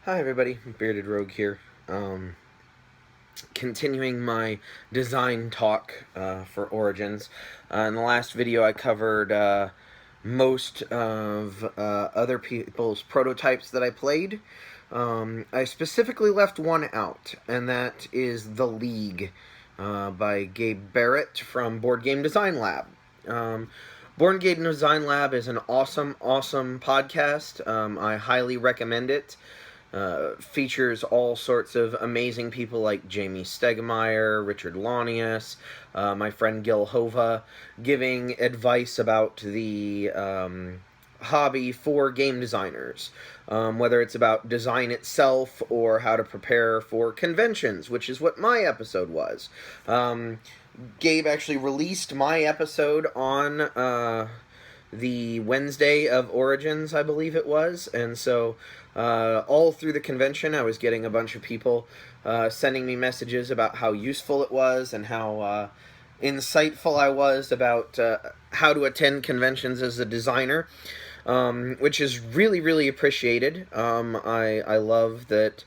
Hi everybody, Bearded Rogue here. Continuing my design talk for Origins. In the last video I covered most of other people's prototypes that I played. I specifically left one out, and that is The League by Gabe Barrett from Board Game Design Lab. Board Game Design Lab is an awesome podcast. I highly recommend it. Features all sorts of amazing people like Jamie Stegemeyer, Richard Launius, my friend Gil Hova, giving advice about the hobby for game designers, whether it's about design itself or how to prepare for conventions, which is what my episode was. Gabe actually released my episode on the Wednesday of Origins, I believe it was, and so all through the convention I was getting a bunch of people sending me messages about how useful it was and how insightful I was about how to attend conventions as a designer, which is really appreciated. I love that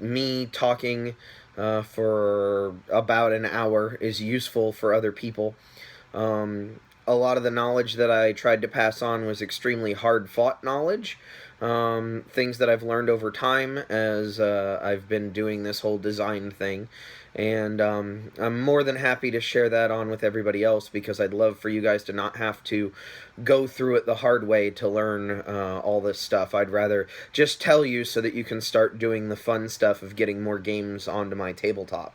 me talking for about an hour is useful for other people. A lot of the knowledge that I tried to pass on was extremely hard-fought knowledge, things that I've learned over time as I've been doing this whole design thing, and I'm more than happy to share that on with everybody else, because I'd love for you guys to not have to go through it the hard way to learn all this stuff. I'd rather just tell you so that you can start doing the fun stuff of getting more games onto my tabletop.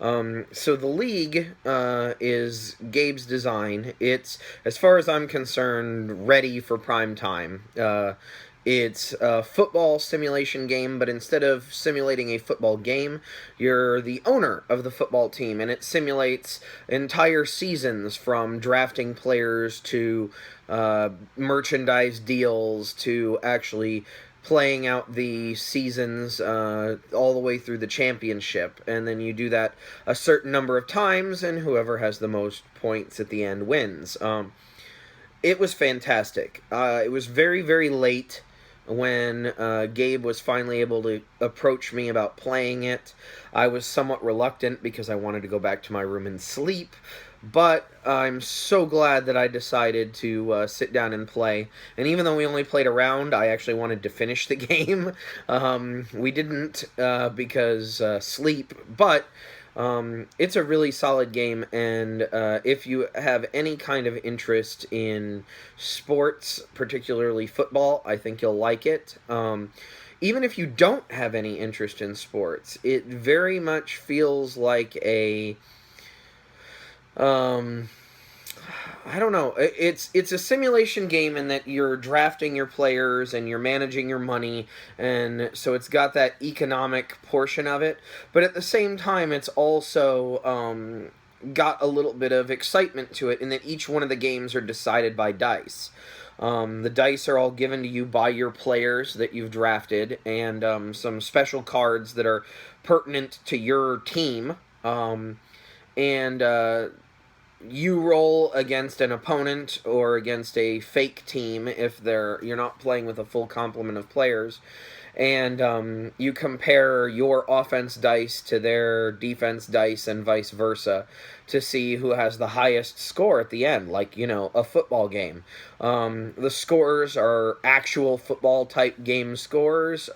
So The League is Gabe's design. It's, as far as I'm concerned, ready for prime time. It's a football simulation game, but instead of simulating a football game, you're the owner of the football team, and it simulates entire seasons, from drafting players to merchandise deals to actually playing out the seasons all the way through the championship, and then you do that a certain number of times, and whoever has the most points at the end wins. It was fantastic. It was very late when Gabe was finally able to approach me about playing it. I was somewhat reluctant because I wanted to go back to my room and sleep, but I'm so glad that I decided to sit down and play. And even though we only played a round, I actually wanted to finish the game. We didn't because sleep, but it's a really solid game, and if you have any kind of interest in sports, particularly football, I think you'll like it. Even if you don't have any interest in sports, it very much feels like a I don't know. It's a simulation game in that you're drafting your players and you're managing your money, and so it's got that economic portion of it. But at the same time, it's also got a little bit of excitement to it in that each one of the games are decided by dice. The dice are all given to you by your players that you've drafted, and some special cards that are pertinent to your team. And you roll against an opponent or against a fake team if you're not playing with a full complement of players, and you compare your offense dice to their defense dice and vice versa to see who has the highest score at the end, like, a football game. The scores are actual football type game scores.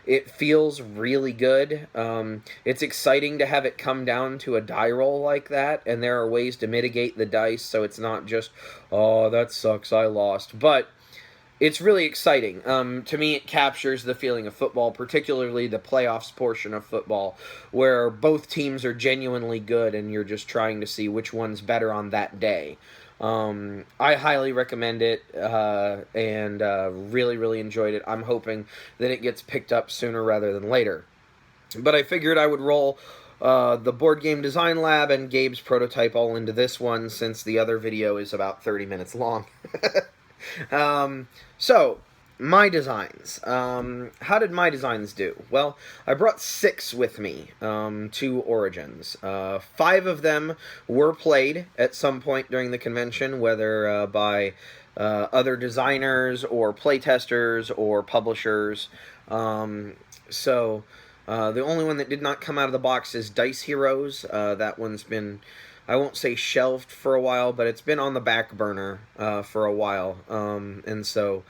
It feels really good. It's exciting to have it come down to a die roll like that, and there are ways to mitigate the dice so it's not just, oh, that sucks, I lost. But it's really exciting. To me, it captures the feeling of football, particularly the playoffs portion of football, where both teams are genuinely good and you're just trying to see which one's better on that day. I highly recommend it, and really enjoyed it. I'm hoping that it gets picked up sooner rather than later. But I figured I would roll the Board Game Design Lab and Gabe's prototype all into this one, since the other video is about 30 minutes long. So, my designs. How did my designs do? Well, I brought 6 with me to Origins. 5 of them were played at some point during the convention, whether by other designers or playtesters or publishers. So the only one that did not come out of the box is Dice Heroes. That one's been, I won't say shelved for a while, but it's been on the back burner for a while. And so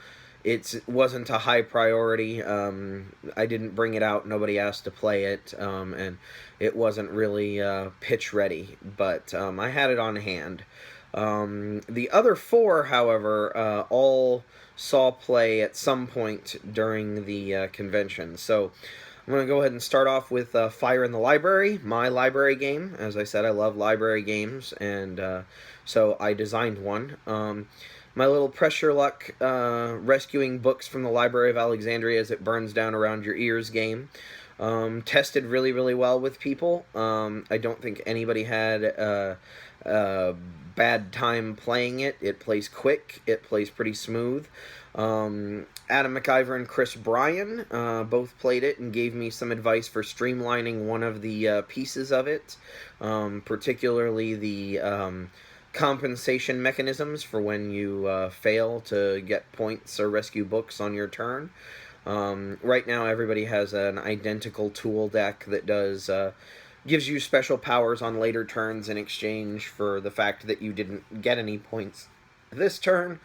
it wasn't a high priority. I didn't bring it out. Nobody asked to play it. And it wasn't really pitch ready. But I had it on hand. The other four, however, all saw play at some point during the convention. So I'm going to go ahead and start off with Fire in the Library, my library game. As I said, I love library games, and so I designed one. My little Pressure Luck rescuing books from the Library of Alexandria as it burns down around your ears game. Tested really, really well with people. I don't think anybody had a bad time playing it. It plays quick. It plays pretty smooth. Adam McIver and Chris Bryan both played it and gave me some advice for streamlining one of the pieces of it, particularly the compensation mechanisms for when you fail to get points or rescue books on your turn. Right now everybody has an identical tool deck that does gives you special powers on later turns in exchange for the fact that you didn't get any points this turn.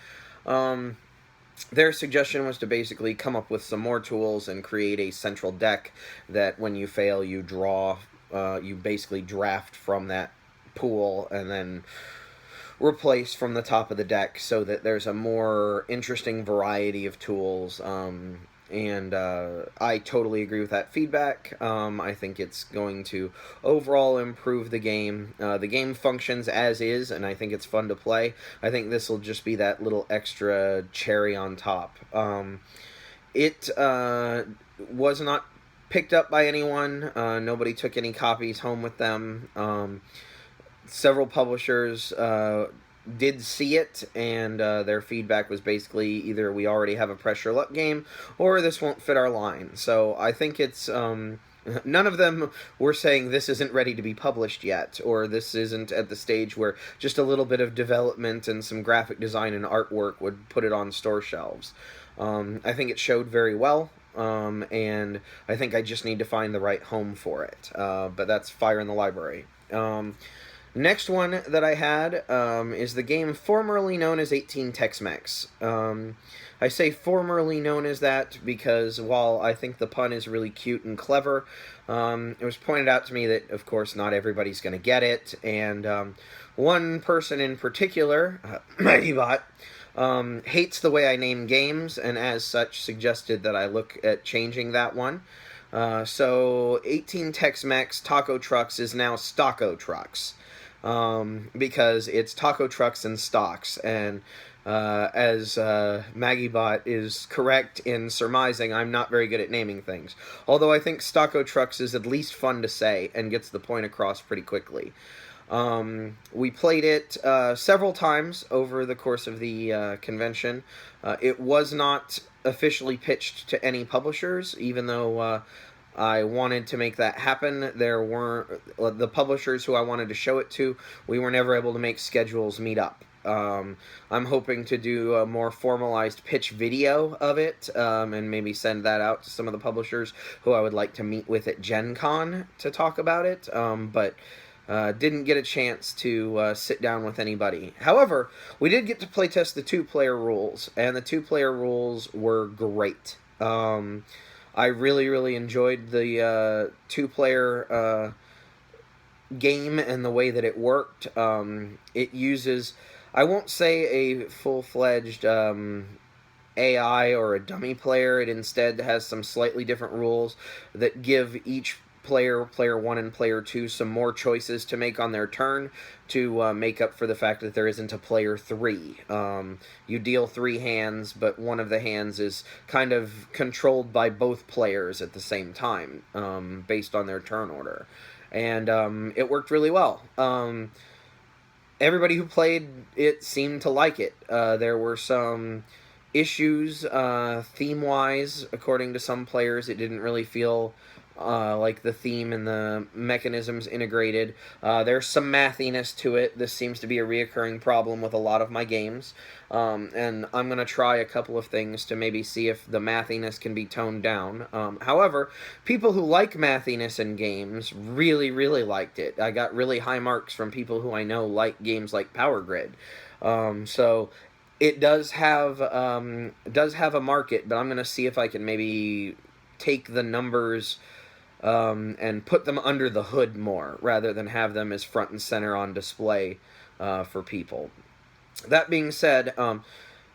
Their suggestion was to basically come up with some more tools and create a central deck that when you fail you draw, you basically draft from that pool and then replace from the top of the deck so that there's a more interesting variety of tools. And I totally agree with that feedback. I think it's going to overall improve the game. The game functions as is, and I think it's fun to play. I think this will just be that little extra cherry on top. It was not picked up by anyone. Nobody took any copies home with them. Several publishers did see it, and their feedback was basically either we already have a Pressure Luck game, or this won't fit our line. So I think it's, none of them were saying this isn't ready to be published yet, or this isn't at the stage where just a little bit of development and some graphic design and artwork would put it on store shelves. I think it showed very well. And I think I just need to find the right home for it. But that's Fire in the Library. Next one that I had is the game formerly known as 18 Tex-Mex. I say formerly known as that because while I think the pun is really cute and clever, it was pointed out to me that, of course, not everybody's going to get it. And one person in particular, Magibot, hates the way I name games, and as such suggested that I look at changing that one. So 18 Tex-Mex Taco Trucks is now Stocko Trucks. Because it's taco trucks and stocks, and as Maggiebot is correct in surmising, I'm not very good at naming things. Although I think Stocko Trucks is at least fun to say and gets the point across pretty quickly. We played it several times over the course of the convention. It was not officially pitched to any publishers, even though I wanted to make that happen. There weren't the publishers who I wanted to show it to. We were never able to make schedules meet up. I'm hoping to do a more formalized pitch video of it, and maybe send that out to some of the publishers who I would like to meet with at Gen Con to talk about it, but didn't get a chance to sit down with anybody. However, we did get to playtest the two-player rules, and the two-player rules were great. I really, really enjoyed the two-player game and the way that it worked. It uses, I won't say a full-fledged AI or a dummy player. It instead has some slightly different rules that give each player 1 and player 2 some more choices to make on their turn to make up for the fact that there isn't a player 3. You deal 3 hands, but one of the hands is kind of controlled by both players at the same time, based on their turn order. And it worked really well. Everybody who played it seemed to like it. There were some issues theme-wise. According to some players, it didn't really feel like the theme and the mechanisms integrated. There's some mathiness to it. This seems to be a reoccurring problem with a lot of my games. And I'm going to try a couple of things to maybe see if the mathiness can be toned down. However, people who like mathiness in games really, really liked it. I got really high marks from people who I know like games like Power Grid. So it does have a market, but I'm going to see if I can maybe take the numbers and put them under the hood more rather than have them as front and center on display for people. That being said,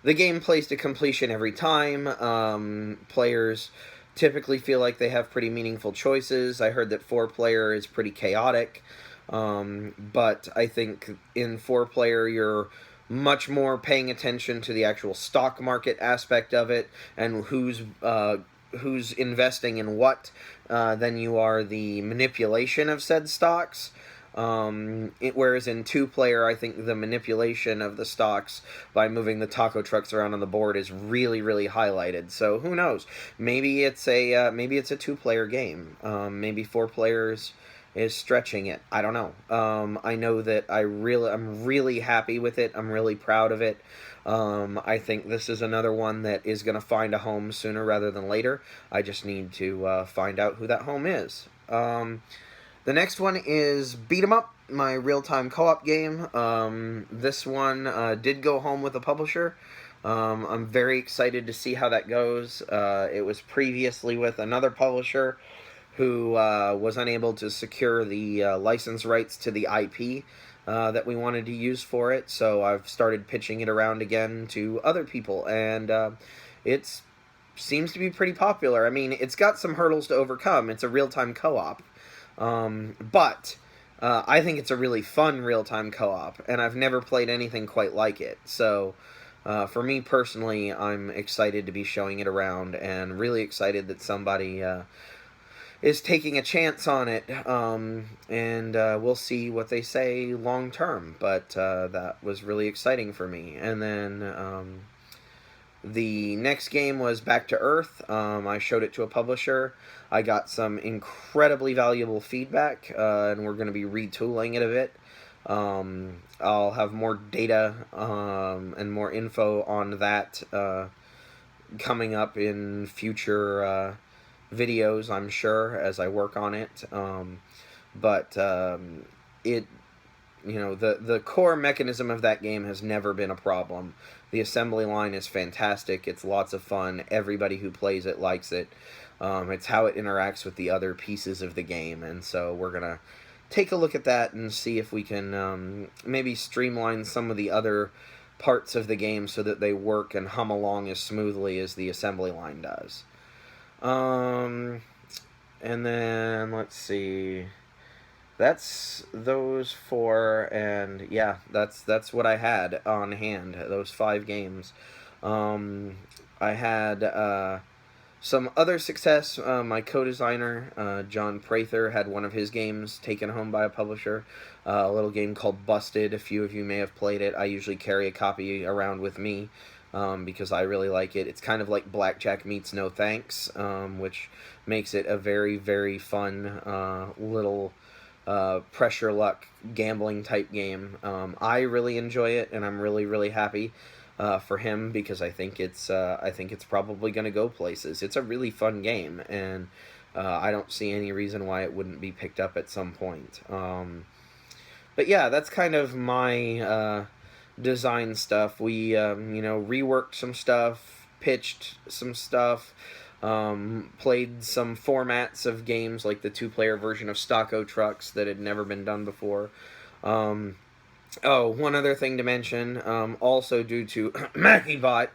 the game plays to completion every time. Players typically feel like they have pretty meaningful choices. I heard that 4-player is pretty chaotic, but I think in 4-player you're much more paying attention to the actual stock market aspect of it and who's investing in what than you are the manipulation of said stocks. Whereas in 2-player, I think the manipulation of the stocks by moving the taco trucks around on the board is really, really highlighted. So who knows? Maybe it's a 2-player game. Maybe 4 players is stretching it. I don't know. I know that I'm really happy with it. I'm really proud of it. I think this is another one that is going to find a home sooner rather than later. I just need to find out who that home is. The next one is Beat 'em Up, my real-time co-op game. This one did go home with a publisher. I'm very excited to see how that goes. It was previously with another publisher who was unable to secure the license rights to the IP that we wanted to use for it, so I've started pitching it around again to other people, and it seems to be pretty popular. I mean, it's got some hurdles to overcome. It's a real-time co-op, but I think it's a really fun real-time co-op, and I've never played anything quite like it, so for me personally, I'm excited to be showing it around, and really excited that somebody is taking a chance on it, and we'll see what they say long term, but that was really exciting for me. And then the next game was Back to Earth. I showed it to a publisher. I got some incredibly valuable feedback, and we're going to be retooling it a bit. I'll have more data and more info on that coming up in future videos, I'm sure, as I work on it. It, you know, the core mechanism of that game has never been a problem. The assembly line is fantastic. It's lots of fun. Everybody who plays it likes it. It's how it interacts with the other pieces of the game, and so we're gonna take a look at that and see if we can maybe streamline some of the other parts of the game so that they work and hum along as smoothly as the assembly line does. And then, let's see, that's those 4, and yeah, that's what I had on hand, those 5 games. I had some other success. My co-designer, John Prather, had one of his games taken home by a publisher, a little game called Busted. A few of you may have played it. I usually carry a copy around with me. Because I really like it. It's kind of like Blackjack meets No Thanks, which makes it a very, very fun little pressure luck gambling type game. I really enjoy it, and I'm really, really happy for him because I think it's probably going to go places. It's a really fun game, and I don't see any reason why it wouldn't be picked up at some point. But yeah, that's kind of my design stuff. We reworked some stuff, pitched some stuff, played some formats of games like the 2-player version of Stocko Trucks that had never been done before. One other thing to mention, also due to MackeyBot,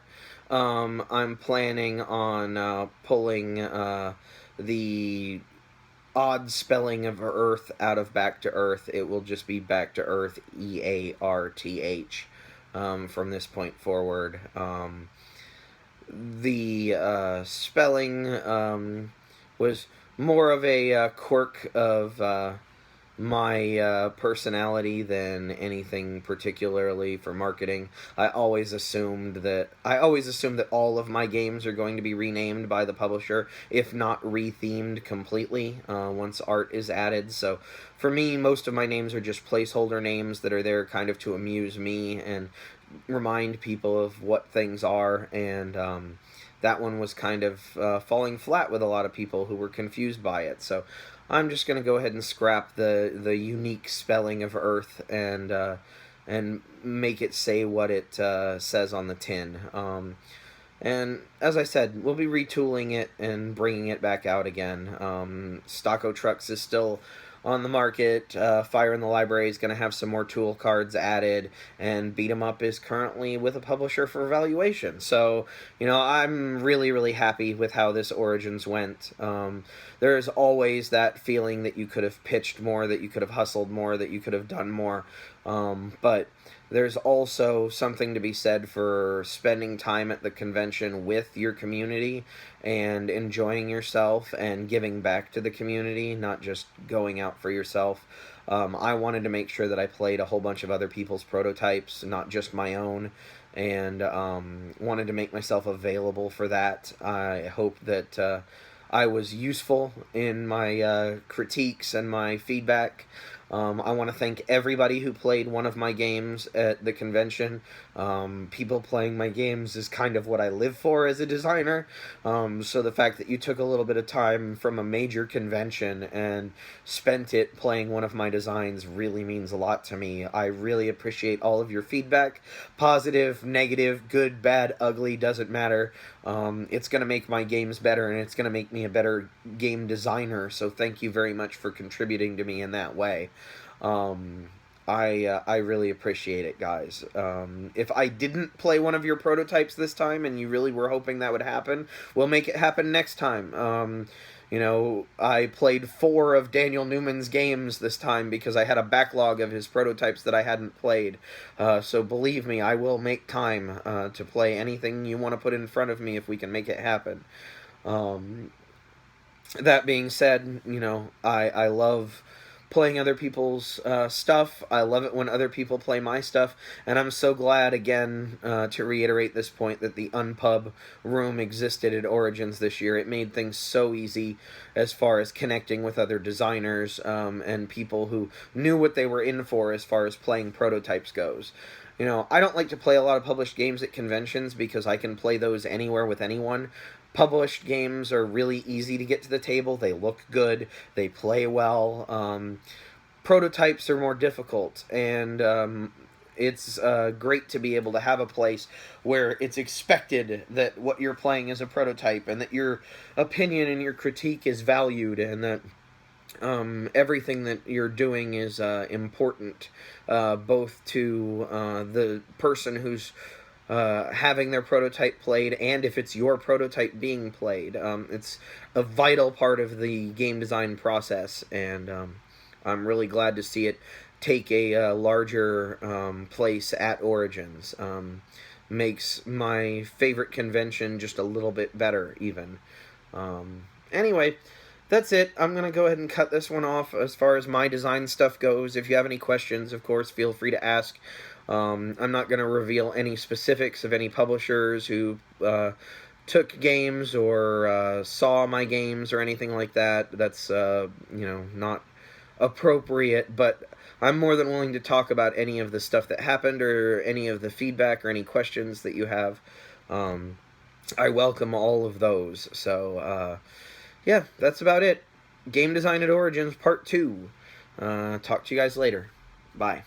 I'm planning on pulling the odd spelling of Earth out of Back to Earth. It will just be Back to Earth, EARTH, from this point forward. The spelling was more of a quirk of my personality than anything particularly for marketing. I always assumed that all of my games are going to be renamed by the publisher, if not rethemed completely, once art is added. So for me, most of my names are just placeholder names that are there kind of to amuse me and remind people of what things are. And that one was kind of falling flat with a lot of people who were confused by it. So I'm just going to go ahead and scrap the unique spelling of Earth and make it say what it says on the tin. And as I said, we'll be retooling it and bringing it back out again. Stocko Trucks is still on the market. Fire in the Library is going to have some more tool cards added, and Beat 'em Up is currently with a publisher for evaluation. So, I'm really, really happy with how this Origins went. There's always that feeling that you could have pitched more, that you could have hustled more, that you could have done more. But there's also something to be said for spending time at the convention with your community and enjoying yourself and giving back to the community, not just going out for yourself. I wanted to make sure that I played a whole bunch of other people's prototypes, not just my own, and wanted to make myself available for that. I hope that I was useful in my critiques and my feedback. I want to thank everybody who played one of my games at the convention. People playing my games is kind of what I live for as a designer. So the fact that you took a little bit of time from a major convention and spent it playing one of my designs really means a lot to me. I really appreciate all of your feedback. Positive, negative, good, bad, ugly, doesn't matter. It's going to make my games better, and it's going to make me a better game designer, so thank you very much for contributing to me in that way. I really appreciate it, guys. If I didn't play one of your prototypes this time and you really were hoping that would happen, we'll make it happen next time. I played 4 of Daniel Newman's games this time because I had a backlog of his prototypes that I hadn't played. So believe me, I will make time to play anything you want to put in front of me if we can make it happen. That being said, I love playing other people's stuff. I love it when other people play my stuff, and I'm so glad, again, to reiterate this point, that the Unpub room existed at Origins this year. It made things so easy as far as connecting with other designers and people who knew what they were in for as far as playing prototypes goes. I don't like to play a lot of published games at conventions because I can play those anywhere with anyone. Published games are really easy to get to the table. They look good. They play well. Prototypes are more difficult, and it's great to be able to have a place where it's expected that what you're playing is a prototype and that your opinion and your critique is valued, and that everything that you're doing is important, both to the person who's having their prototype played, and if it's your prototype being played. It's a vital part of the game design process, and I'm really glad to see it take a larger place at Origins. Makes my favorite convention just a little bit better, even. Anyway, that's it. I'm going to go ahead and cut this one off as far as my design stuff goes. If you have any questions, of course, feel free to ask. I'm not going to reveal any specifics of any publishers who took games or saw my games or anything like that. That's, not appropriate, but I'm more than willing to talk about any of the stuff that happened or any of the feedback or any questions that you have. I welcome all of those. So, yeah, that's about it. Game Design at Origins Part 2. Talk to you guys later. Bye.